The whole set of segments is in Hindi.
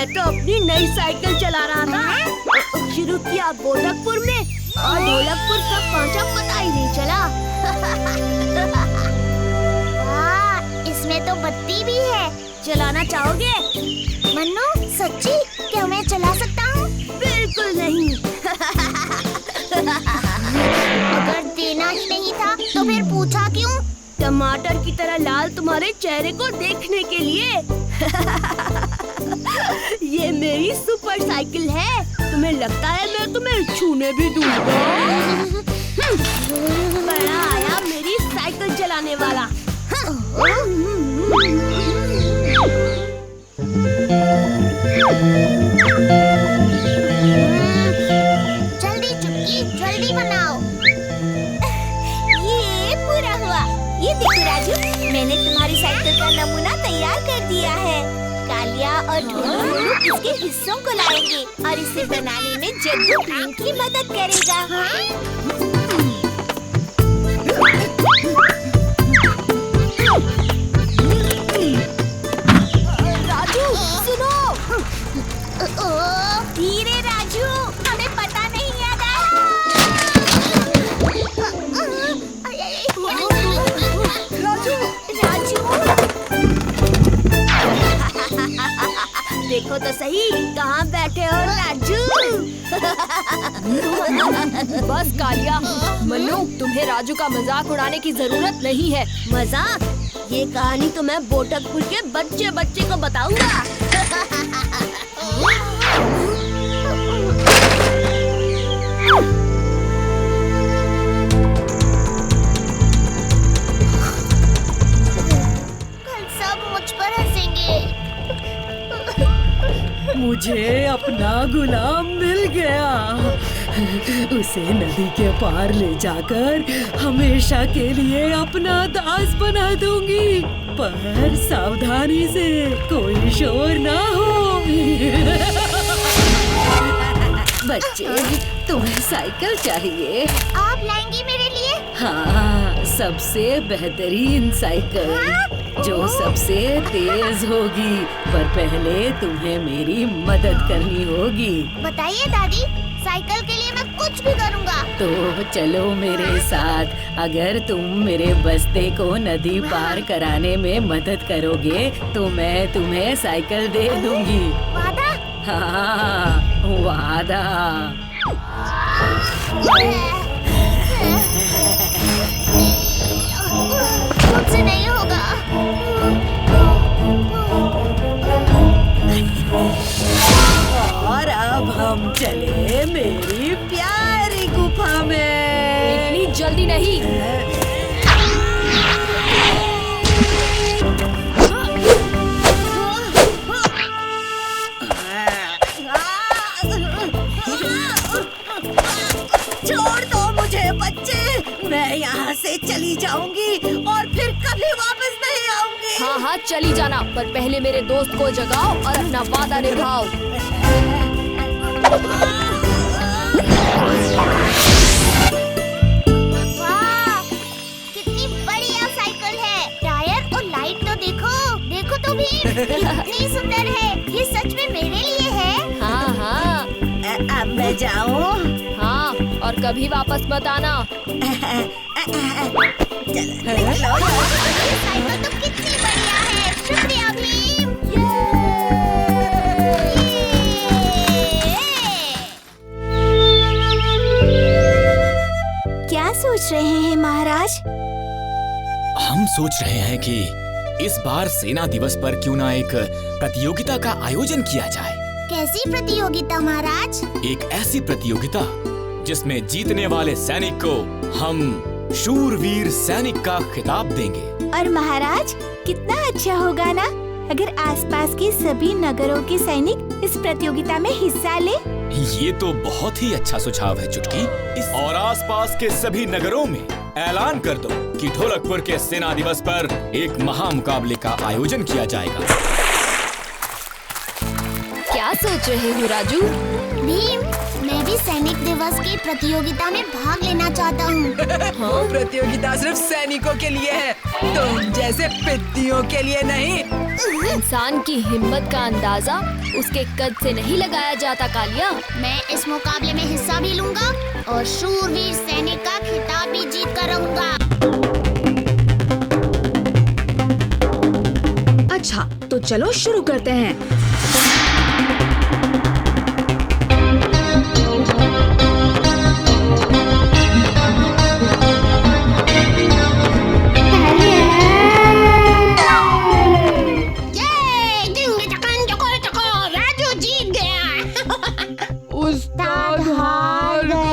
मैं तो अपनी नई साइकिल चला रहा था। शुरू किया बोधकपुर में और ढोलकपुर कब पहुंचा पता ही नहीं चला। इसमें तो बत्ती भी है। चलाना चाहोगे? मन्नू, सच्ची क्या मैं चला सकता हूँ? बिल्कुल नहीं। अगर देना ही नहीं था तो फिर पूछा क्यों? टमाटर की तरह लाल तुम्हारे चेहरे को देखने के लिए। ये मेरी सुपर साइकिल है। तुम्हें लगता है मैं तुम्हें छूने भी दूंगा? बड़ा आया मेरी साइकिल चलाने वाला। जल्दी चुटकी, जल्दी बनाओ। ये पूरा हुआ। ये देखो राजू, मैंने तुम्हारी साइकिल का नमूना तैयार कर दिया है। कालिया और ढोलू इसके हिस्सों को लाएंगे और इसे बनाने में जग्गू भीम की मदद करेगा। राजू सुनो। धीरे राजू, हमें पता नहीं राजू। देखो तो सही, कहाँ बैठे हो राजू? बस कालिया, मन्नू तुम्हें राजू का मजाक उड़ाने की जरूरत नहीं है। मजाक? ये कहानी तो मैं बोटकपुर के बच्चे बच्चे को बताऊंगा। कल सब मुझ पर हंसेंगे। मुझे अपना गुलाम मिल गया। उसे नदी के पार ले जाकर हमेशा के लिए अपना दास बना दूंगी, पर सावधानी से, कोई शोर ना हो। बच्चे, तुम्हें साइकिल चाहिए? आप लाएंगी मेरे लिए? हाँ, सबसे बेहतरीन साइकिल जो सबसे तेज होगी, पर पहले तुम्हें मेरी मदद करनी होगी। बताइए दादी, साइकिल के लिए मैं कुछ भी करूँगा। तो चलो मेरे साथ। अगर तुम मेरे बस्ते को नदी पार कराने में मदद करोगे तो मैं तुम्हें साइकिल दे दूंगी। वादा? हाँ, वादा। मुझसे नहीं होगा। और अब हम चले मेरी प्यारी गुफा में। इतनी जल्दी नहीं। छोड़ दो मुझे बच्चे, मैं यहाँ से चली जाऊंगी और फिर कभी वापस नहीं आऊंगी। हाँ हाँ चली जाना, पर पहले मेरे दोस्त को जगाओ और अपना वादा निभाओ। वाह, कितनी बढ़िया साइकिल है। टायर और लाइट तो देखो, देखो तो भी कितनी सुंदर है। ये सच में मेरे लिए है। हाँ हाँ अब मैं जाऊँ? हाँ, और कभी वापस मत आना। ये साइकिल तो कितनी बढ़िया है। शुक्रिया भीम। क्या सोच रहे हैं महाराज? हम सोच रहे हैं कि इस बार सेना दिवस पर क्यों ना एक प्रतियोगिता का आयोजन किया जाए। कैसी प्रतियोगिता महाराज? एक ऐसी प्रतियोगिता जिसमें जीतने वाले सैनिक को हम शूरवीर सैनिक का खिताब देंगे। और महाराज, कितना अच्छा होगा ना अगर आसपास के सभी नगरों के सैनिक इस प्रतियोगिता में हिस्सा ले। ये तो बहुत ही अच्छा सुझाव है चुटकी। और आसपास के सभी नगरों में ऐलान कर दो कि ढोलकपुर के सेना दिवस पर एक महामुकाबले का आयोजन किया जाएगा। क्या सोच रहे हो राजू? भीम, मैं भी सैनिक दिवस की प्रतियोगिता में भाग लेना चाहता हूँ। हाँ, प्रतियोगिता सिर्फ सैनिकों के लिए है, तुम जैसे पित्तियों के लिए नहीं। इंसान की हिम्मत का अंदाजा उसके कद से नहीं लगाया जाता कालिया। मैं इस मुकाबले में हिस्सा भी लूंगा और शूरवीर सैनिक का खिताब भी जीत कर रहूंगा। अच्छा, तो चलो शुरू करते हैं। राजू जीत गया। उस्ताद हार गए।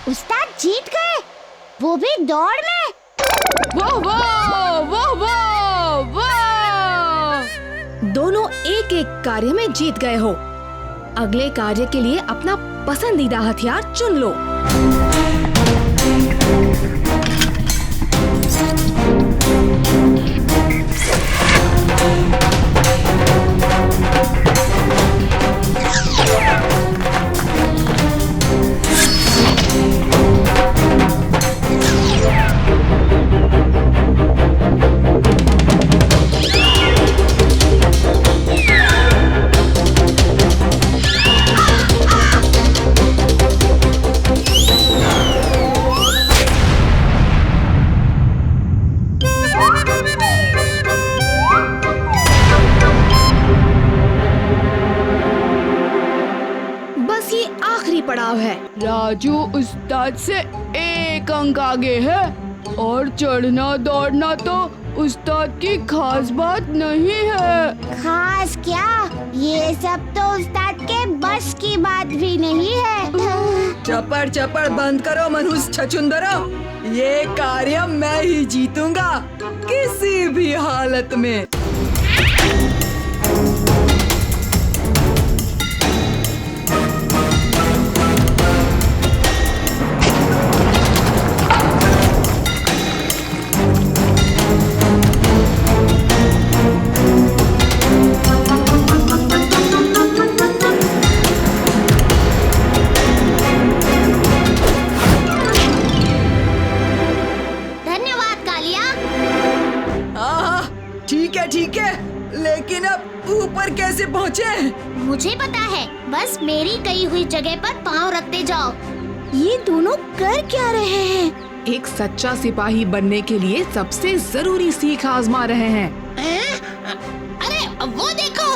उस्ताद जीत गए, वो भी दौड़ में। वाह वाह वाह वाह वाह! दोनों एक एक कार्य में जीत गए हो। अगले कार्य के लिए अपना पसंदीदा हथियार चुन लो। बस ये आखिरी पड़ाव है। राजू उस्ताद से 1 अंक आगे है और चढ़ना दौड़ना तो उस्ताद की खास बात नहीं है। खास क्या, ये सब तो उस्ताद के बस की बात भी नहीं है। चपड़ चपड़ बंद करो मनुष्य छछुंदरो, ये कार्य मैं ही जीतूंगा किसी भी हालत में। धन्यवाद कालिया। ठीक है, लेकिन अब ऊपर कैसे पहुँचे? मुझे पता है, बस मेरी कही हुई जगह पर पाँव रखते जाओ। ये दोनों कर क्या रहे हैं? एक सच्चा सिपाही बनने के लिए सबसे जरूरी सीख आजमा रहे हैं। अरे वो देखो।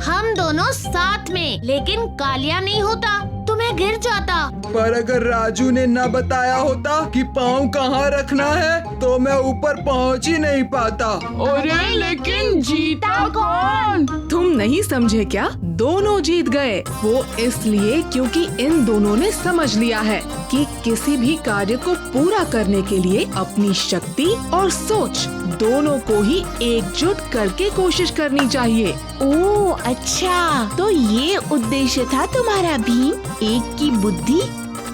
हम दोनों साथ में, लेकिन कालिया नहीं होता तो मैं गिर जाता। पर अगर राजू ने न बताया होता कि पाँव कहाँ रखना है तो मैं ऊपर पहुँच ही नहीं पाता। अरे लेकिन जीता कौन? तुम नहीं समझे क्या? दोनों जीत गए। वो इसलिए क्योंकि इन दोनों ने समझ लिया है कि किसी भी कार्य को पूरा करने के लिए अपनी शक्ति और सोच दोनों को ही एकजुट करके कोशिश करनी चाहिए। ओह अच्छा, तो ये उद्देश्य था तुम्हारा भीम। एक की बुद्धि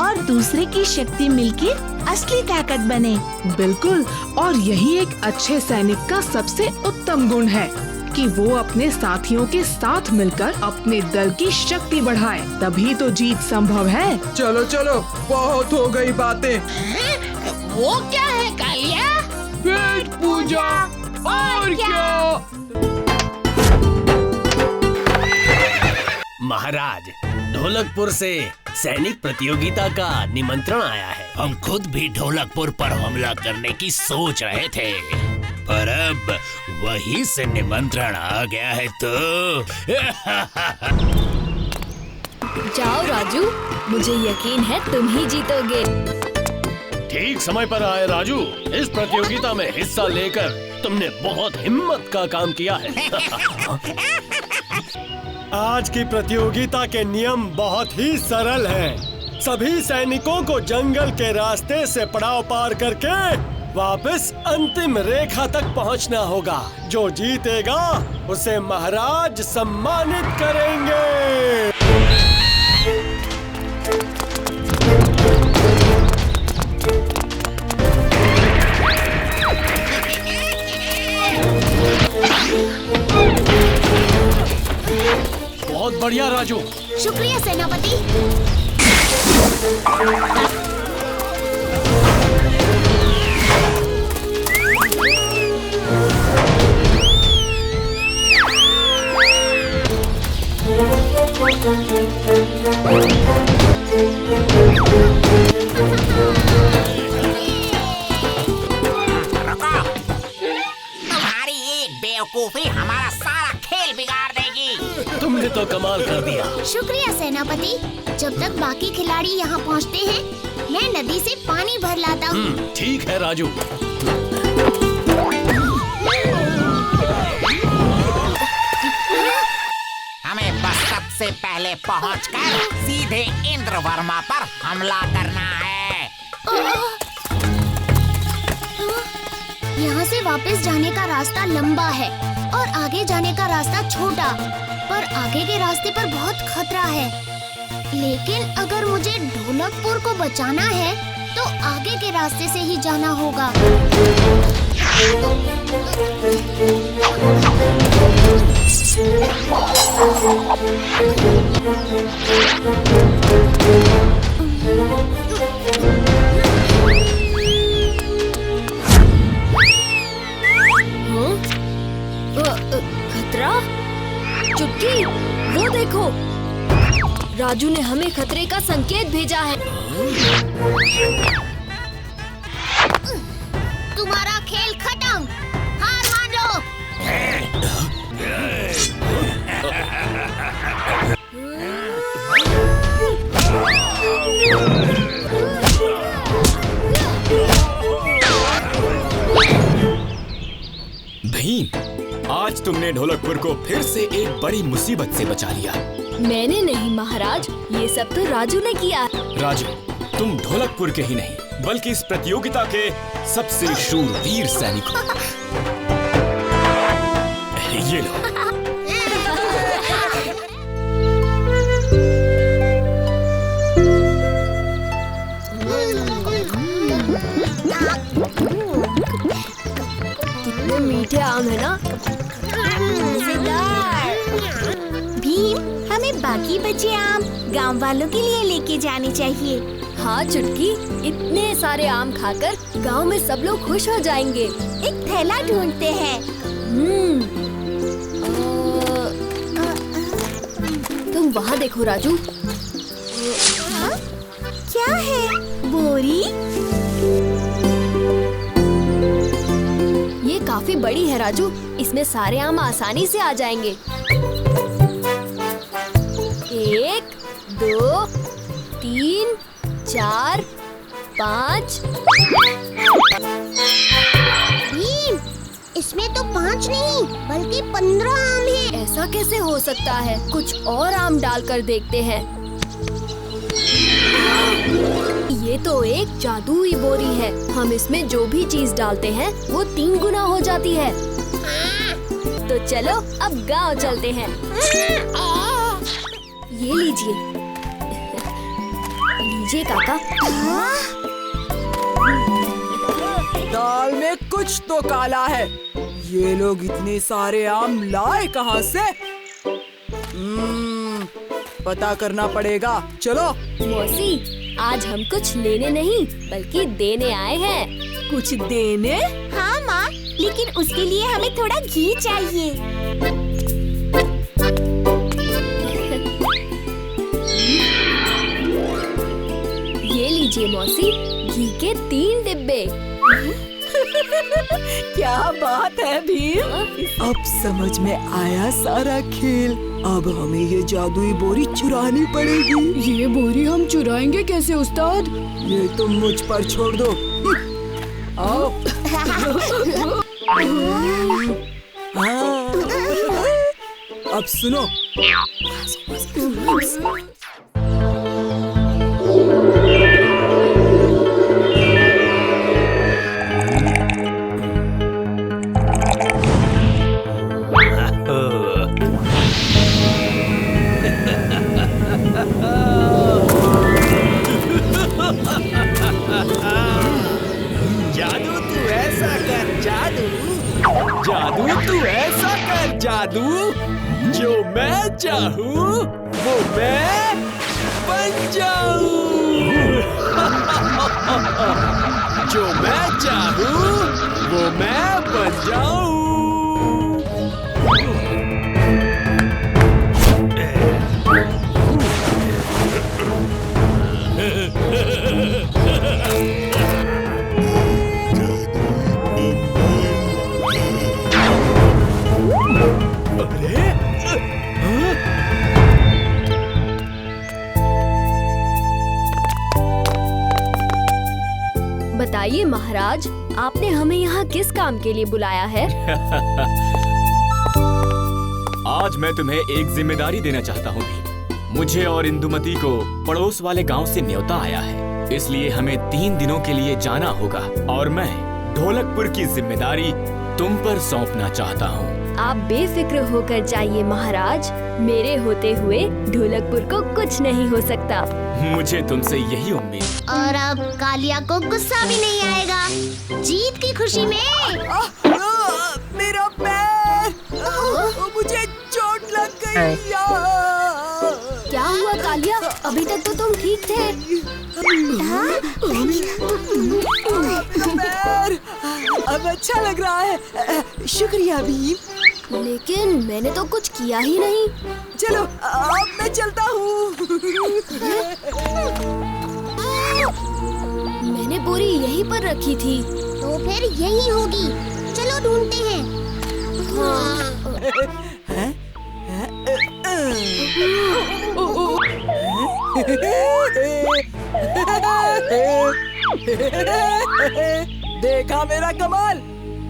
और दूसरे की शक्ति मिलकर असली ताकत बने। बिल्कुल, और यही एक अच्छे सैनिक का सबसे उत्तम गुण है कि वो अपने साथियों के साथ मिलकर अपने दल की शक्ति बढ़ाए, तभी तो जीत संभव है। चलो चलो, बहुत हो गई बातें। वो क्या है कालिया? पेट पूजा और क्या? महाराज, ढोलकपुर से सैनिक प्रतियोगिता का निमंत्रण आया है। हम खुद भी ढोलकपुर पर हमला करने की सोच रहे थे, पर अब वहीं से निमंत्रण आ गया है तो जाओ राजू, मुझे यकीन है तुम ही जीतोगे। ठीक समय पर आए राजू। इस प्रतियोगिता में हिस्सा लेकर तुमने बहुत हिम्मत का काम किया है। आज की प्रतियोगिता के नियम बहुत ही सरल हैं। सभी सैनिकों को जंगल के रास्ते से पड़ाव पार करके वापस अंतिम रेखा तक पहुंचना होगा। जो जीतेगा उसे महाराज सम्मानित करेंगे। बहुत बढ़िया राजू। शुक्रिया सेनापति। तुम्हारी एक बेवकूफी हमारा सारा खेल बिगाड़ देगी। तुमने तो कमाल कर दिया। शुक्रिया सेनापति। जब तक बाकी खिलाड़ी यहाँ पहुँचते हैं, मैं नदी से पानी भर लाता हूँ। ठीक है राजू। हमें बस सबसे पहले पहुंचकर सीधे इंद्रवर्मा पर हमला करना है। यहाँ से वापस जाने का रास्ता लंबा है और आगे जाने का रास्ता छोटा, पर आगे के रास्ते पर बहुत खतरा है। लेकिन अगर मुझे ढोलकपुर को बचाना है तो आगे के रास्ते से ही जाना होगा। खतरा? चुटकी, वो देखो, राजू ने हमें खतरे का संकेत भेजा है। तुम्हारा खेल खत्म, हार मान लो। भीम, आज तुमने ढोलकपुर को फिर से एक बड़ी मुसीबत से बचा लिया। मैंने नहीं महाराज, ये सब तो राजू ने किया। राजू, तुम ढोलकपुर के ही नहीं बल्कि इस प्रतियोगिता के सबसे शूरवीर सैनिक हो। ये लो। कितने मीठे आम है ना। भीम, हमें बाकी बचे आम गांव वालों के लिए लेके जाने चाहिए। हाँ चुटकी, इतने सारे आम खाकर गांव में सब लोग खुश हो जाएंगे। एक थैला ढूंढते हैं। तुम वहाँ देखो राजू। क्या है? बोरी? ये काफी बड़ी है राजू, इसमें सारे आम आसानी से आ जाएंगे। 1, 2, 3, 4, 5। भीम, इसमें तो 5 नहीं बल्कि 15 आम हैं। ऐसा कैसे हो सकता है? कुछ और आम डालकर देखते हैं। ये तो एक जादुई बोरी है। हम इसमें जो भी चीज डालते हैं वो 3 गुना हो जाती है। तो चलो अब गांव चलते हैं। ये लीजिए। लीजिए काका। दाल में कुछ तो काला है। ये लोग इतने सारे आम लाए कहाँ से? पता करना पड़ेगा। चलो। मौसी, आज हम कुछ लेने नहीं बल्कि देने आए हैं। कुछ देने? हाँ माँ, लेकिन उसके लिए हमें थोड़ा घी चाहिए। ये लीजिए मौसी, घी के 3 डिब्बे। क्या बात है भीम, अब समझ में आया सारा खेल। अब हमें ये जादुई बोरी चुरानी पड़ेगी। ये बोरी हम चुराएंगे कैसे उस्ताद? ये तुम मुझ पर छोड़ दो। आओ। हाँ। अब सुनो। जादू तू ऐसा कर जादू, जादू तू ऐसा कर जादू, जो मैं चाहूँ वो मैं बन जाऊँ। जो मैं चाहूँ वो मैं बन जाऊँ। बताइए महाराज, आपने हमें यहाँ किस काम के लिए बुलाया है? आज मैं तुम्हें एक जिम्मेदारी देना चाहता हूँ भीम। मुझे और इंदुमती को पड़ोस वाले गांव से न्योता आया है, इसलिए हमें 3 दिनों के लिए जाना होगा और मैं ढोलकपुर की जिम्मेदारी तुम पर सौंपना चाहता हूँ। आप बेफिक्र होकर जाइए महाराज, मेरे होते हुए ढोलकपुर को कुछ नहीं हो सकता। मुझे तुमसे यही उम्मीद। और अब कालिया को गुस्सा भी नहीं आएगा जीत की खुशी में। मेरा पैर, मुझे चोट लग गई। क्या हुआ कालिया? अभी तक तो तुम ठीक थे। पैर अब अच्छा लग रहा है। शुक्रिया भीम। लेकिन मैंने तो कुछ किया ही नहीं। चलो अब मैं चलता हूँ। मैंने बोरी यहीं पर रखी थी। तो फिर यही होगी, चलो ढूंढते हैं। देखा मेरा कमाल।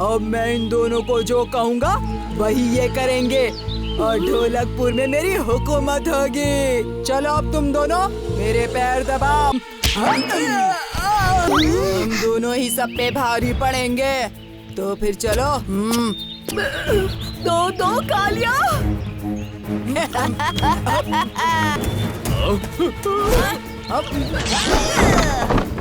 अब मैं इन दोनों को जो कहूँगा वही ये करेंगे और ढोलकपुर में मेरी हुकूमत होगी। चलो अब तुम दोनों मेरे पैर दबाओ। हम दोनों ही सब पे भारी पड़ेंगे, तो फिर चलो। दो कालिया।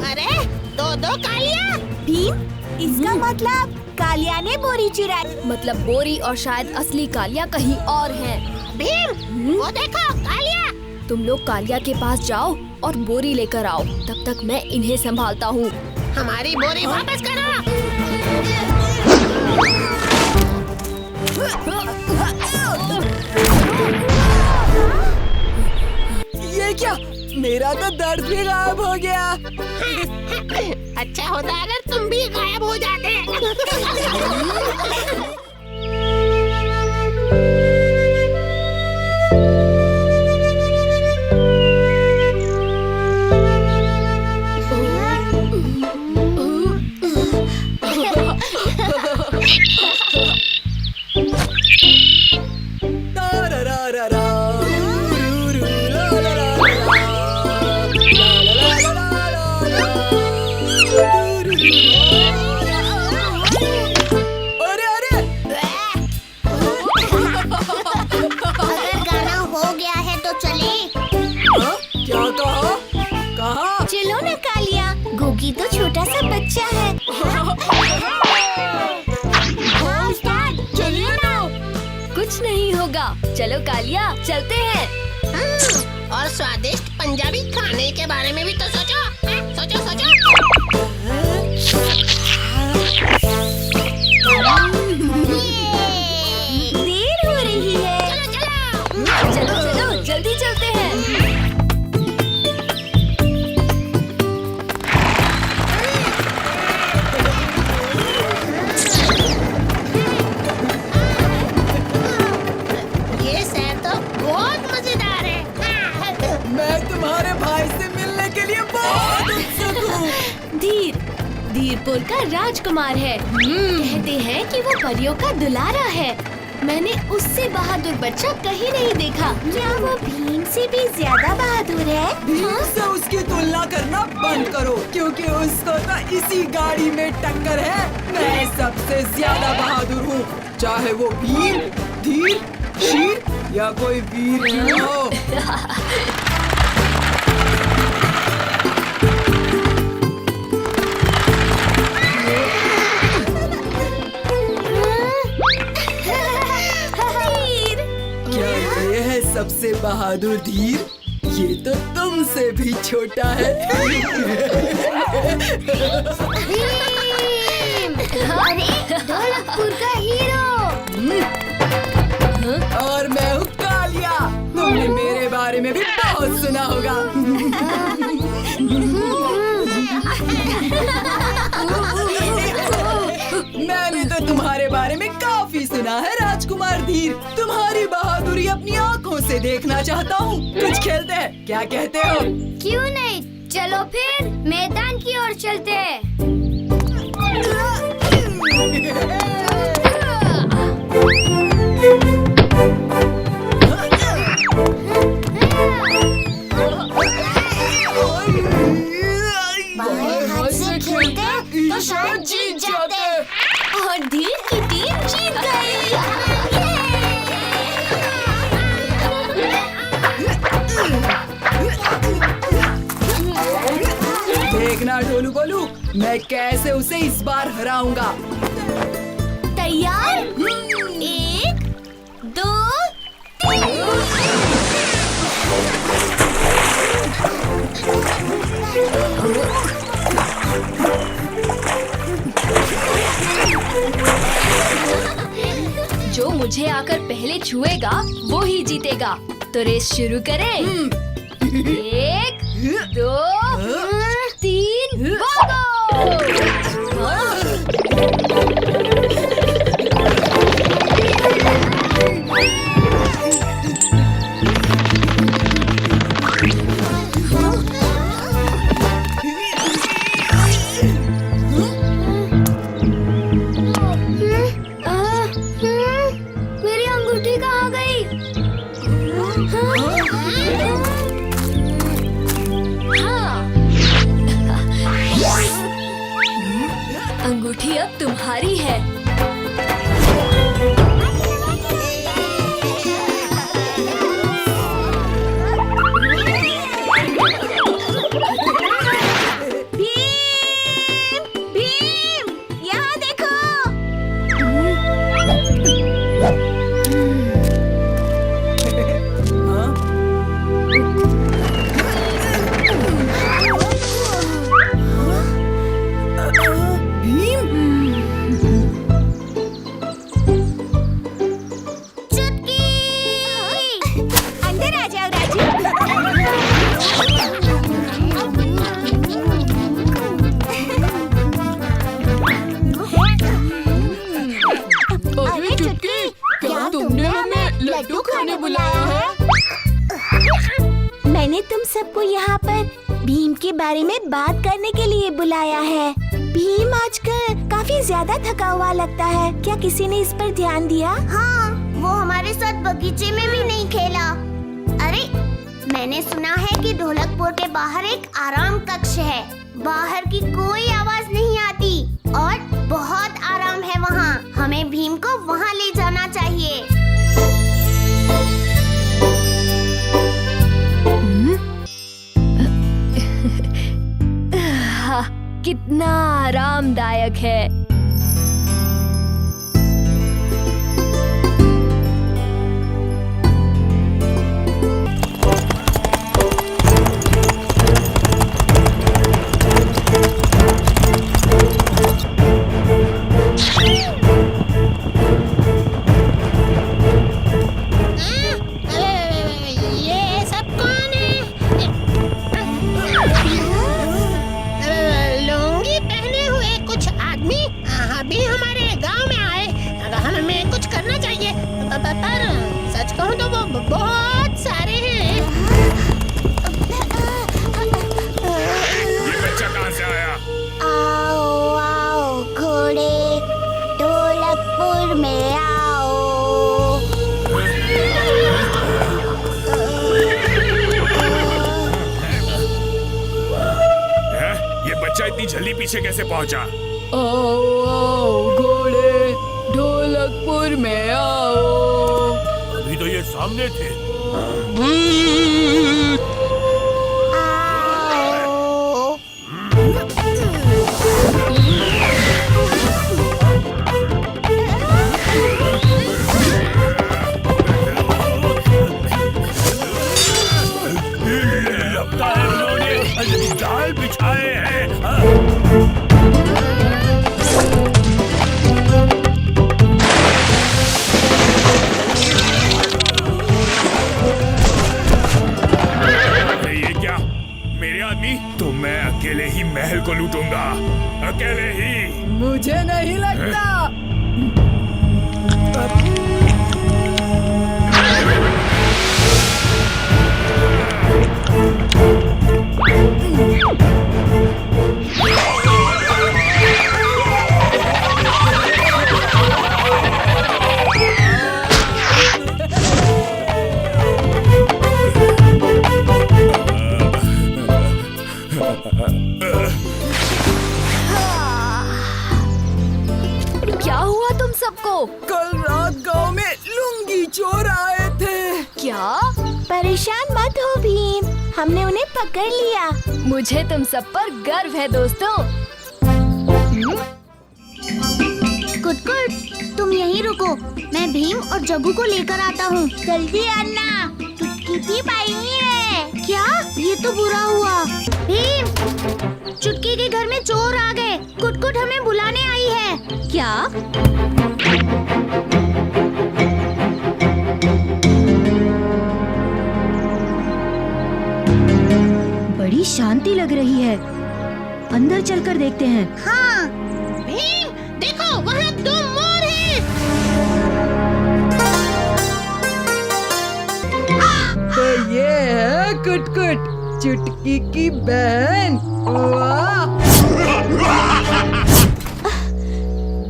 अरे दो कालिया। भीम, इसका मतलब कालिया ने बोरी चुराई। मतलब बोरी और शायद असली कालिया कहीं और है। भीम, वो देखो कालिया। तुम लोग कालिया के पास जाओ और बोरी लेकर आओ, तब तक मैं इन्हें संभालता हूँ। हमारी बोरी वापस करो। ये क्या? मेरा तो दर्द भी गायब हो गया। अच्छा होता अगर तुम भी गायब हो जाते। तो छोटा सा बच्चा है। चलिए ना। कुछ नहीं होगा, चलो कालिया चलते हैं। और स्वादिष्ट पंजाबी खाने के बारे में भी तो सोचो। सोचो सोचो। देर हो रही है। चलो चलो जल्दी चलते हैं। धीरपुर का राजकुमार है। कहते हैं कि वो परियों का दुलारा है। मैंने उससे बहादुर बच्चा कहीं नहीं देखा। क्या वो भीम से भी ज्यादा बहादुर है? भीम से उसकी तुलना करना बंद करो, क्योंकि उसको तो इसी गाड़ी में टक्कर है। मैं सबसे ज्यादा बहादुर हूँ, चाहे वो भीम, धीर, शीर या कोई वीर क्यों हो। सबसे बहादुर धीर, ये तो तुमसे भी छोटा है। अरे ढोलकपुर का हीरो। और मैं हूँ कालिया। तुमने मेरे बारे में भी बहुत सुना होगा। मैंने तो तुम्हारे बारे में काफी सुना है राजकुमार धीर। तुम्हारी बहादुरी अपनी आँखों से देखना चाहता हूँ। कुछ खेलते हैं, क्या कहते हो? क्यों नहीं, चलो फिर मैदान की ओर चलते हैं। बाएं हाथ से खेलते तो शायद जीत जाते। और धीर की टीम जीत गई। देखना ढोलू बोलू, मैं कैसे उसे इस बार हराऊंगा। तैयार? 1, 2, 3। जो मुझे आकर पहले छुएगा वो ही जीतेगा। तो रेस शुरू करें। 1, 2, 3, भागो! मेरी अंगूठी कहाँ गई? अंगूठी अब तुम्हारी है। भीम, यहाँ देखो। लड्डू खाने बुलाया है? मैंने तुम सबको यहाँ पर भीम के बारे में बात करने के लिए बुलाया है। भीम आजकल काफी ज्यादा थका हुआ लगता है। क्या किसी ने इस पर ध्यान दिया? हाँ, वो हमारे साथ बगीचे में भी नहीं खेला। अरे, मैंने सुना है कि ढोलकपुर के बाहर एक आराम कक्ष है। बाहर की कोई आवाज नहीं आती और बहुत आराम है वहाँ। हमें भीम को वहाँ ले जाना चाहिए। कितना आरामदायक है। बच्चा इतनी जल्दी पीछे कैसे पहुंचा? आओ आओ घोड़े, ढोलकपुर में आओ। अभी तो ये सामने थे। लगता है उन्होंने जाल बिछाए हैं। ये क्या? मेरे आदमी? तो मैं अकेले ही महल को लूटूंगा, अकेले ही। मुझे नहीं लगता। क्या हुआ तुम सबको? कल रात गांव में लुंगी चोर आए थे। क्या? परेशान मत हो भीम, हमने उन्हें पकड़ लिया। मुझे तुम सब पर गर्व है दोस्तों। कुटकुट, तुम यहीं रुको, मैं भीम और जग्गू को लेकर आता हूँ। जल्दी आना, चुटकी भी पाएंगे। क्या? ये तो बुरा हुआ। भीम, चुटकी के घर में चोर आ गए। कुटकुट हमें बुलाने आई है। क्या? बड़ी शांति लग रही है, अंदर चलकर देखते हैं। हाँ। भीम, देखो वहाँ 2 मोर हैं। तो ये है कुटकुट, चुटकी की बहन। वाह!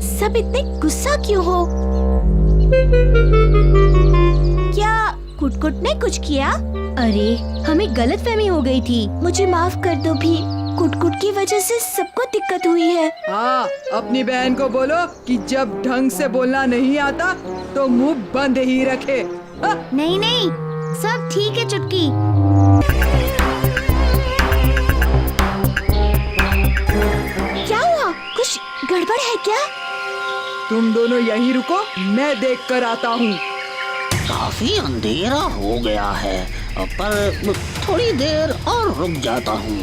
सब इतने गुस्सा क्यों हो? क्या कुटकुट ने कुछ किया? अरे, हमें गलतफहमी हो गई थी। मुझे माफ कर दो भीम, कुटकुट की वजह से सबको दिक्कत हुई है। हाँ, अपनी बहन को बोलो कि जब ढंग से बोलना नहीं आता तो मुंह बंद ही रखे। नहीं नहीं, सब ठीक है चुटकी। क्या हुआ? कुछ गड़बड़ है क्या? तुम दोनों यहीं रुको, मैं देख कर आता हूँ। काफी अंधेरा हो गया है, पर थोड़ी देर और रुक जाता हूँ।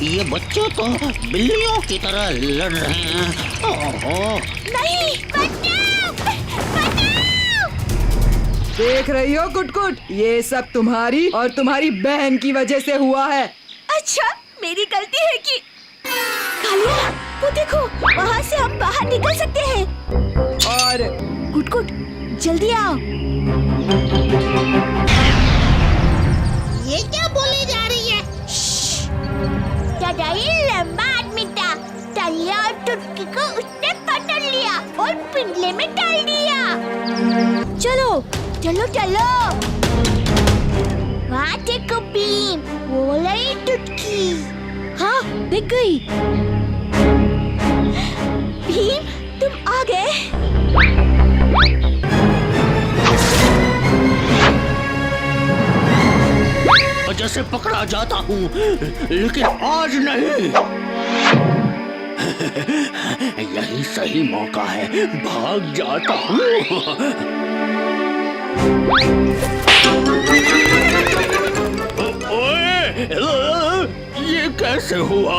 ये बच्चे तो बिल्लियों की तरह लड़ रहे हैं। ओहो! नहीं, बचाओ! बचाओ! देख रही हो कुटकुट, ये सब तुम्हारी और तुम्हारी बहन की वजह से हुआ है। अच्छा, मेरी गलती है कि कालिया, वो देखो, वहाँ से हम बाहर निकल सकते हैं। और कुटकुट, जल्दी आओ। ये क्या बोले जा रही है? लंबा आदमी था, कालिया और चुटकी को उसने पकड़ लिया और पिंजरे में डाल दिया। चलो चलो चलो। वहाँ देखो भीम, वो रही चुटकी। हाँ, दिख गई। भीम, तुम आ गए। जैसे पकड़ा जाता हूँ, लेकिन आज नहीं। यही सही मौका है, भाग जाता हूँ। ओए, ये कैसे हुआ?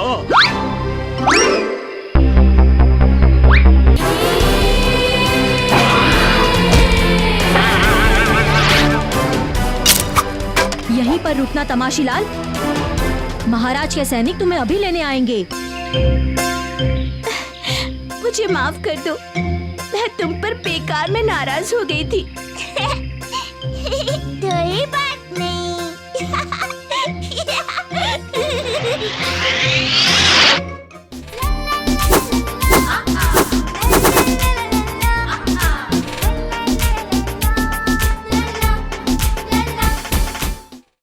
यहीं पर रुकना तमाशीलाल, महाराज के सैनिक तुम्हें अभी लेने आएंगे। मुझे माफ कर दो, मैं तुम पर बेकार में नाराज हो गई थी। कोई बात